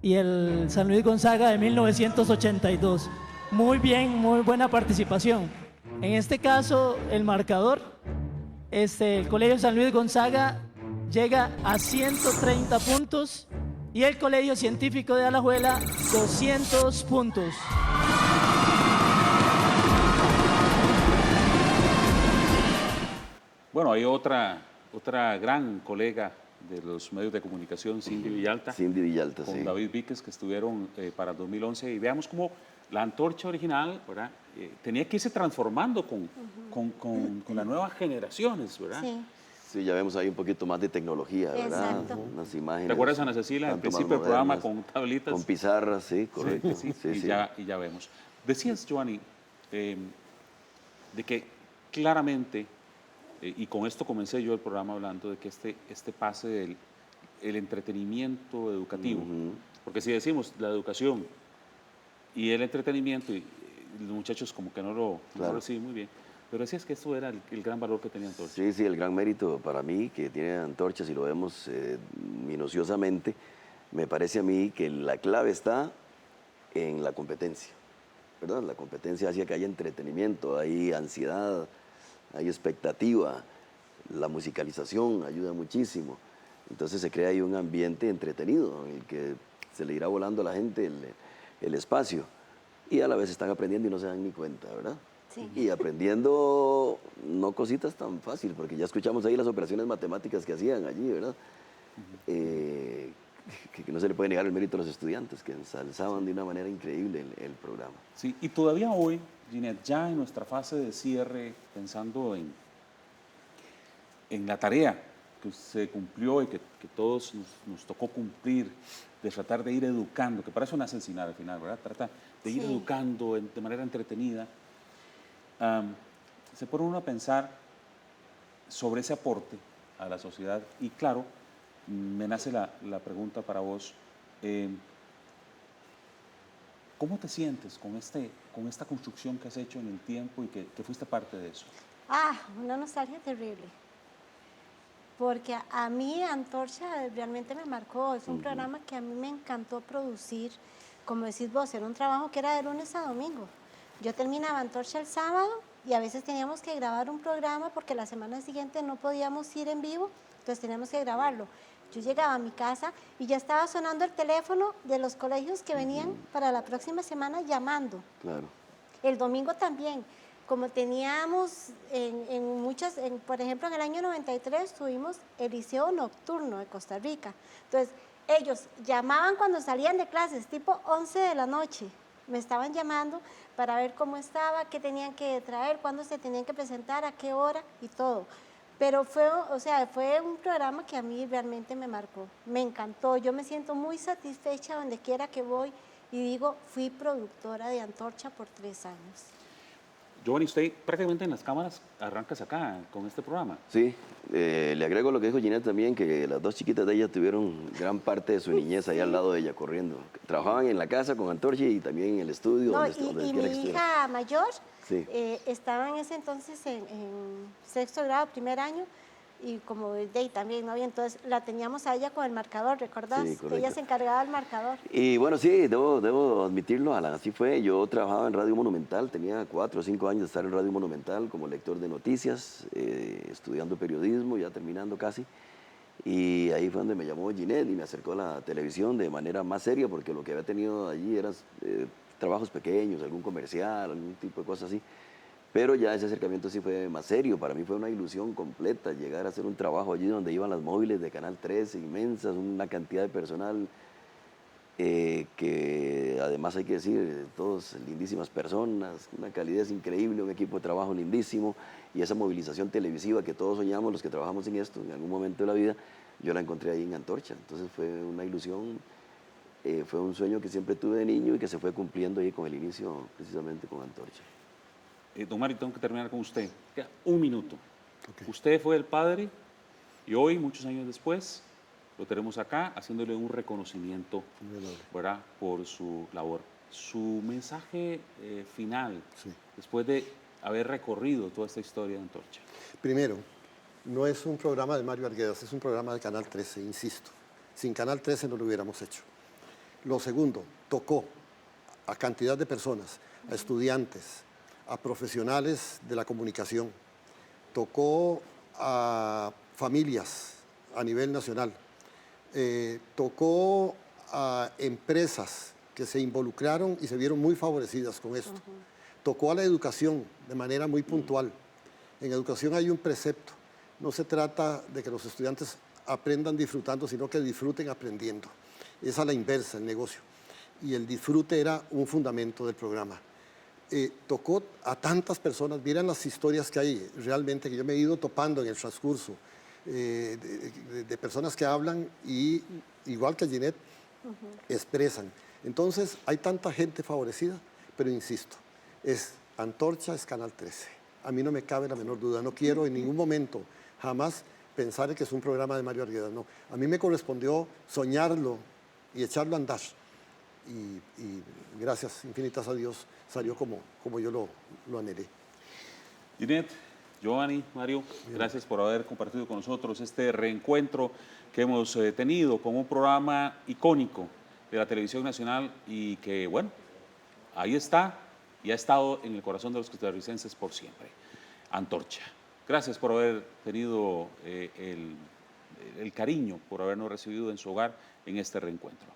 Y el San Luis Gonzaga de 1982. Muy bien, muy buena participación. En este caso, el marcador, el Colegio San Luis Gonzaga llega a 130 puntos y el Colegio Científico de Alajuela 200 puntos. Bueno, hay otra gran colega de los medios de comunicación, Cindy Villalta. Cindy Villalta, con sí. David Víquez, que estuvieron para el 2011. Y veamos cómo la antorcha original, ¿verdad? Tenía que irse transformando con las nuevas generaciones, ¿verdad? Sí. Sí, ya vemos ahí un poquito más de tecnología, ¿verdad? Exacto. Unas imágenes. ¿Te acuerdas, Ana Cecilia, al principio del programa con tablitas? Con pizarras, sí, correcto. Sí, Sí, y, sí. Ya vemos. Decías, Giovanni, de que claramente, y con esto comencé yo el programa hablando de que este pase del el entretenimiento educativo, porque si decimos la educación y el entretenimiento, y los muchachos como que no lo reciben muy bien, pero decías que esto era el gran valor que tenía Antorcha. Sí, sí, el gran mérito para mí que tiene Antorcha, si lo vemos minuciosamente, me parece a mí que la clave está en la competencia, ¿verdad? La competencia hace que haya entretenimiento, hay ansiedad, hay expectativa, la musicalización ayuda muchísimo. Entonces se crea ahí un ambiente entretenido en el que se le irá volando a la gente el espacio y a la vez están aprendiendo y no se dan ni cuenta, ¿verdad? Sí. Y aprendiendo no cositas tan fácil, porque ya escuchamos ahí las operaciones matemáticas que hacían allí, ¿verdad? Que no se le puede negar el mérito a los estudiantes, que ensalzaban de una manera increíble el programa. Sí, y todavía hoy, Ginette, ya en nuestra fase de cierre, pensando en la tarea que se cumplió y que todos nos tocó cumplir, de tratar de ir educando, que para eso nace Encinar al final, ¿verdad? Trata de ir educando de manera entretenida. Se pone uno a pensar sobre ese aporte a la sociedad y claro, me nace la pregunta para vos. ¿Cómo te sientes con esta construcción que has hecho en el tiempo y que fuiste parte de eso? Una nostalgia terrible. Porque a mí Antorcha realmente me marcó. Es un programa que a mí me encantó producir. Como decís vos, era un trabajo que era de lunes a domingo. Yo terminaba Antorcha el sábado y a veces teníamos que grabar un programa porque la semana siguiente no podíamos ir en vivo, entonces teníamos que grabarlo. Yo llegaba a mi casa y ya estaba sonando el teléfono de los colegios que venían para la próxima semana llamando. Claro. El domingo también, como teníamos por ejemplo, en el año 93 tuvimos el Liceo Nocturno de Costa Rica. Entonces, ellos llamaban cuando salían de clases, tipo 11 de la noche. Me estaban llamando para ver cómo estaba, qué tenían que traer, cuándo se tenían que presentar, a qué hora y todo. Pero fue un programa que a mí realmente me marcó, me encantó. Yo me siento muy satisfecha donde quiera que voy y digo, fui productora de Antorcha por 3 años. Giovanni, usted prácticamente en las cámaras arrancas acá con este programa. Sí, le agrego lo que dijo Ginette también, que las dos chiquitas de ella tuvieron gran parte de su niñez ahí al lado de ella corriendo. Trabajaban en la casa con Antorcha y también en el estudio. No, donde y quiera que mi estuviera. hija mayor Sí. estaba en ese entonces en sexto grado, primer año, y como de ahí también, ¿no? Y entonces la teníamos a ella con el marcador, ¿recordás? Sí, correcto. Ella se encargaba del marcador. Y bueno, sí, debo admitirlo, Alan, así fue. Yo trabajaba en Radio Monumental, tenía 4 o 5 años de estar en Radio Monumental como lector de noticias, estudiando periodismo, ya terminando casi. Y ahí fue donde me llamó Ginette y me acercó a la televisión de manera más seria, porque lo que había tenido allí eran trabajos pequeños, algún comercial, algún tipo de cosas así. Pero ya ese acercamiento sí fue más serio. Para mí fue una ilusión completa llegar a hacer un trabajo allí donde iban las móviles de Canal 13, inmensas, una cantidad de personal que además hay que decir, todos lindísimas personas, una calidez increíble, un equipo de trabajo lindísimo y esa movilización televisiva que todos soñamos los que trabajamos en esto en algún momento de la vida, yo la encontré ahí en Antorcha. Entonces fue una ilusión, fue un sueño que siempre tuve de niño y que se fue cumpliendo ahí con el inicio precisamente con Antorcha. Don Mario, tengo que terminar con usted. Queda un minuto. Usted fue el padre y hoy, muchos años después, lo tenemos acá haciéndole un reconocimiento, ¿verdad?, por su labor. Su mensaje final, después de haber recorrido toda esta historia de Antorcha. Primero, no es un programa de Mario Arguedas, es un programa de Canal 13, insisto. Sin Canal 13 no lo hubiéramos hecho. Lo segundo, tocó a cantidad de personas, a estudiantes, a profesionales de la comunicación, tocó a familias a nivel nacional, tocó a empresas que se involucraron y se vieron muy favorecidas con esto, tocó a la educación de manera muy puntual. En educación hay un precepto, no se trata de que los estudiantes aprendan disfrutando, sino que disfruten aprendiendo. Es a la inversa el negocio. Y el disfrute era un fundamento del programa. Tocó a tantas personas, miren las historias que hay realmente, que yo me he ido topando en el transcurso, de personas que hablan y, igual que Ginette, expresan. Entonces, hay tanta gente favorecida, pero insisto, es Antorcha, es Canal 13. A mí no me cabe la menor duda, no quiero en ningún momento jamás pensar que es un programa de Mario Arguedas, no. A mí me correspondió soñarlo y echarlo a andar. Y gracias infinitas a Dios salió como yo lo anhelé. Ginette, Giovanni, Mario, gracias por haber compartido con nosotros este reencuentro que hemos tenido con un programa icónico de la televisión nacional y que, bueno, ahí está y ha estado en el corazón de los costarricenses por siempre. Antorcha. Gracias por haber tenido el cariño, por habernos recibido en su hogar en este reencuentro.